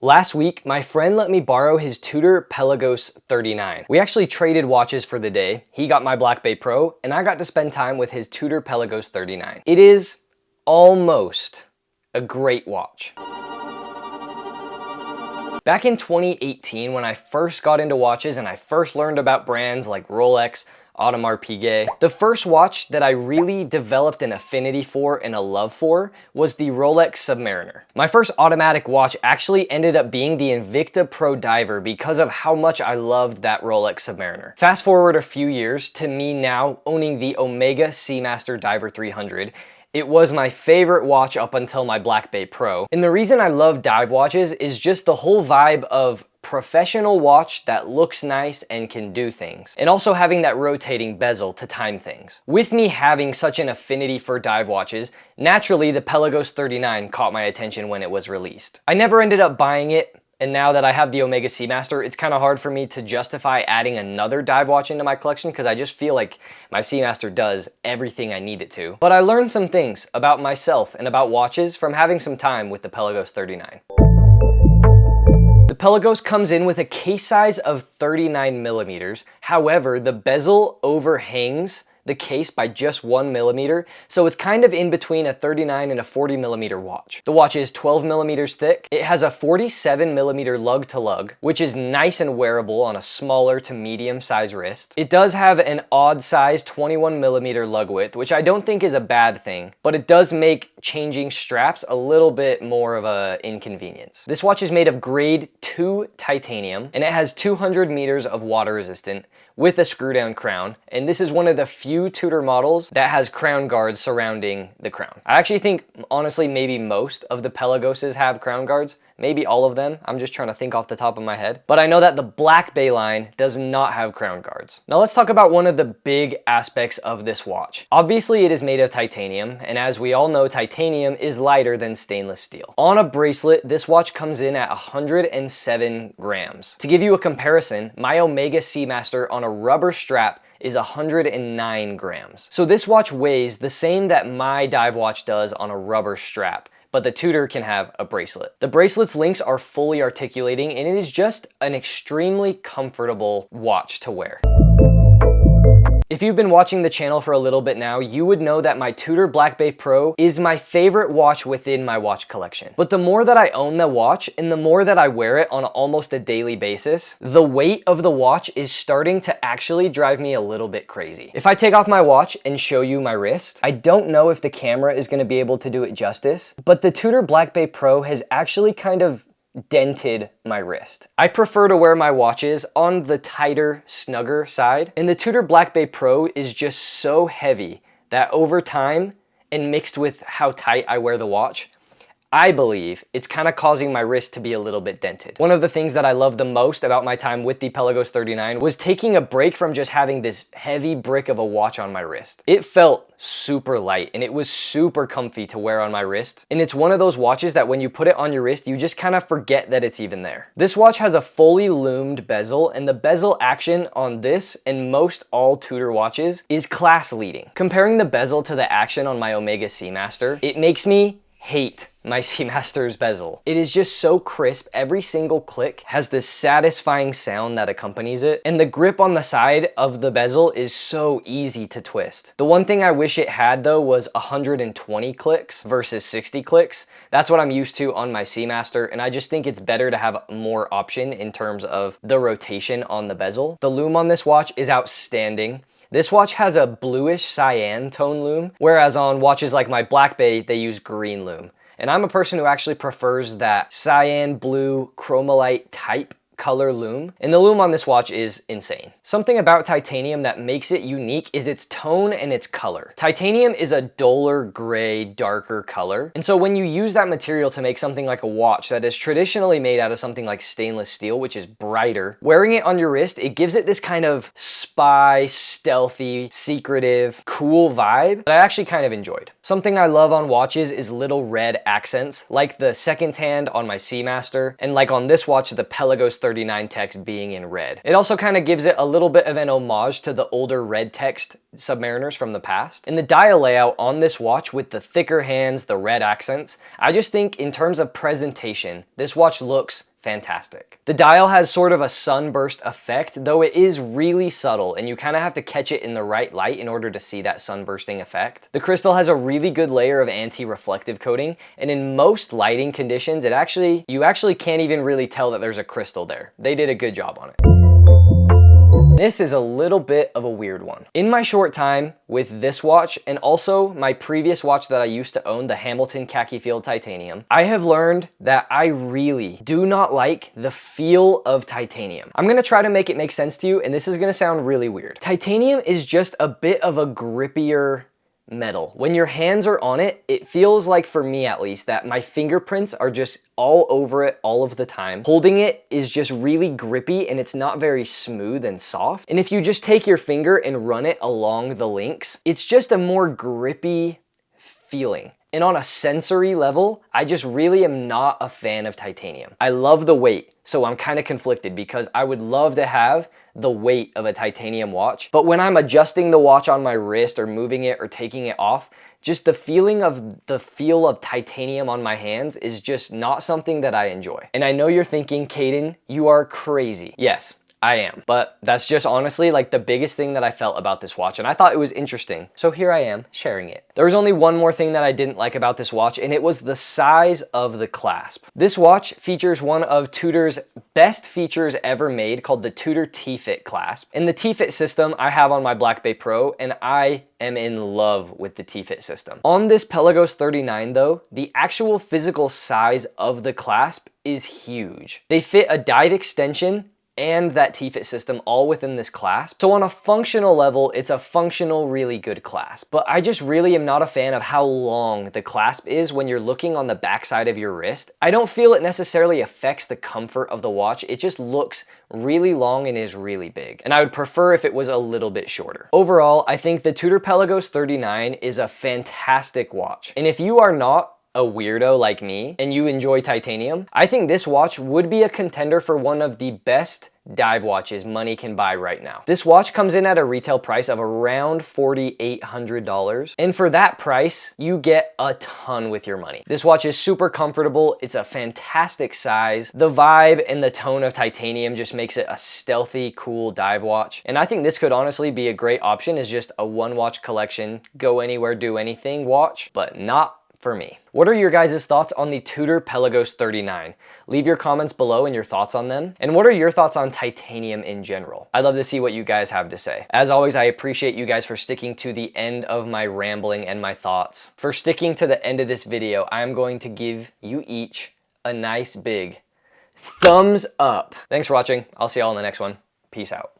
Last week, my friend let me borrow his Tudor Pelagos 39. We actually traded watches for the day. He got my Black Bay Pro, and I got to spend time with his Tudor Pelagos 39. It is almost a great watch. Back in 2018, when I first got into watches and I first learned about brands like Rolex, Audemars Piguet, the first watch that I really developed an affinity for and a love for was the Rolex Submariner. My first automatic watch actually ended up being the Invicta Pro Diver because of how much I loved that Rolex Submariner. Fast forward a few years to me now owning the Omega Seamaster Diver 300. It was my favorite watch up until my Black Bay Pro. And the reason I love dive watches is just the whole vibe of professional watch that looks nice and can do things. And also having that rotating bezel to time things. With me having such an affinity for dive watches, naturally the Pelagos 39 caught my attention when it was released. I never ended up buying it. And now that I have the Omega Seamaster, it's kind of hard for me to justify adding another dive watch into my collection because I just feel like my Seamaster does everything I need it to. But I learned some things about myself and about watches from having some time with the Pelagos 39. The Pelagos comes in with a case size of 39 millimeters. However, the bezel overhangs the case by just 1 millimeter, so it's kind of in between a 39 and a 40 millimeter watch. The watch is 12 millimeters thick. It has a 47 millimeter lug to lug, which is nice and wearable on a smaller to medium size wrist. It does have an odd size 21 millimeter lug width, which I don't think is a bad thing, but it does make changing straps a little bit more of an inconvenience. This watch is made of grade 2 titanium, and it has 200 meters of water resistant with a screw down crown, and this is one of the few Tudor models that has crown guards surrounding the crown. I actually think, honestly, maybe most of the Pelagoses have crown guards, maybe all of them. I'm just trying to think off the top of my head. But I know that the Black Bay line does not have crown guards. Now let's talk about one of the big aspects of this watch. Obviously it is made of titanium, and as we all know, titanium is lighter than stainless steel. On a bracelet, this watch comes in at 107 grams. To give you a comparison, my Omega Seamaster on a rubber strap is 109 grams. So this watch weighs the same that my dive watch does on a rubber strap, but the Tudor can have a bracelet. The bracelet's links are fully articulating, and it is just an extremely comfortable watch to wear. If you've been watching the channel for a little bit now, you would know that my Tudor Black Bay Pro is my favorite watch within my watch collection. But the more that I own the watch and the more that I wear it on almost a daily basis, the weight of the watch is starting to actually drive me a little bit crazy. If I take off my watch and show you my wrist, I don't know if the camera is going to be able to do it justice, but the Tudor Black Bay Pro has actually kind of dented my wrist. I prefer to wear my watches on the tighter, snugger side, and the Tudor Black Bay Pro is just so heavy that over time, and mixed with how tight I wear the watch, I believe it's kind of causing my wrist to be a little bit dented. One of the things that I love the most about my time with the Pelagos 39 was taking a break from just having this heavy brick of a watch on my wrist. It felt super light and it was super comfy to wear on my wrist. And it's one of those watches that when you put it on your wrist, you just kind of forget that it's even there. This watch has a fully loomed bezel, and the bezel action on this and most all Tudor watches is class leading. Comparing the bezel to the action on my Omega Seamaster, it makes me hate my Seamaster's bezel. It is just so crisp. Every single click has this satisfying sound that accompanies it, and the grip on the side of the bezel is so easy to twist. The one thing I wish it had though was 120 clicks versus 60 clicks. That's what I'm used to on my Seamaster, and I just think it's better to have more option in terms of the rotation on the bezel. The loom on this watch is outstanding. This watch has a bluish cyan tone loom, whereas on watches like my Black Bay, they use green loom. And I'm a person who actually prefers that cyan blue chromolite type color loom, and the loom on this watch is insane. Something about titanium that makes it unique is its tone and its color. Titanium is a duller gray, darker color, and so when you use that material to make something like a watch that is traditionally made out of something like stainless steel, which is brighter, wearing it on your wrist, it gives it this kind of spy, stealthy, secretive, cool vibe that I actually kind of enjoyed. Something I love on watches is little red accents, like the second hand on my Seamaster, and like on this watch, the Pelagos 39 text being in red. It also kind of gives it a little bit of an homage to the older red text Submariners from the past. And the dial layout on this watch with the thicker hands, the red accents, I just think in terms of presentation, this watch looks fantastic. The dial has sort of a sunburst effect, though it is really subtle and you kind of have to catch it in the right light in order to see that sunbursting effect. The crystal has a really good layer of anti-reflective coating, and in most lighting conditions, you actually can't even really tell that there's a crystal there. They did a good job on it. This is a little bit of a weird one. In my short time with this watch and also my previous watch that I used to own, the Hamilton Khaki Field Titanium, I have learned that I really do not like the feel of titanium. I'm gonna try to make it make sense to you, and this is gonna sound really weird. Titanium is just a bit of a grippier metal. When your hands are on it, it feels like, for me at least, that my fingerprints are just all over it all of the time. Holding it is just really grippy and it's not very smooth and soft. And if you just take your finger and run it along the links, it's just a more grippy feeling. And on a sensory level, I just really am not a fan of titanium. I love the weight, so I'm kind of conflicted because I would love to have the weight of a titanium watch. But when I'm adjusting the watch on my wrist or moving it or taking it off, just the feel of titanium on my hands is just not something that I enjoy. And I know you're thinking, Caden, you are crazy. Yes, I am, but that's just honestly like the biggest thing that I felt about this watch, and I thought it was interesting. So here I am sharing it. There was only one more thing that I didn't like about this watch, and it was the size of the clasp. This watch features one of Tudor's best features ever made called the Tudor T-Fit clasp. And the T-Fit system I have on my Black Bay Pro, and I am in love with the T-Fit system. On this Pelagos 39 though, the actual physical size of the clasp is huge. They fit a dive extension and that T-Fit system all within this clasp. So on a functional level, it's a functional, really good clasp. But I just really am not a fan of how long the clasp is when you're looking on the backside of your wrist. I don't feel it necessarily affects the comfort of the watch. It just looks really long and is really big. And I would prefer if it was a little bit shorter. Overall, I think the Tudor Pelagos 39 is a fantastic watch. And if you are not a weirdo like me and you enjoy titanium, I think this watch would be a contender for one of the best dive watches money can buy right now. This watch comes in at a retail price of around $4,800. And for that price, you get a ton with your money. This watch is super comfortable. It's a fantastic size. The vibe and the tone of titanium just makes it a stealthy, cool dive watch. And I think this could honestly be a great option as just a one watch collection, go anywhere, do anything watch, but not for me. What are your guys' thoughts on the Tudor Pelagos 39? Leave your comments below and your thoughts on them. And what are your thoughts on titanium in general? I'd love to see what you guys have to say. As always, I appreciate you guys for sticking to the end of my rambling and my thoughts. For sticking to the end of this video, I'm going to give you each a nice big thumbs up. Thanks for watching. I'll see y'all in the next one. Peace out.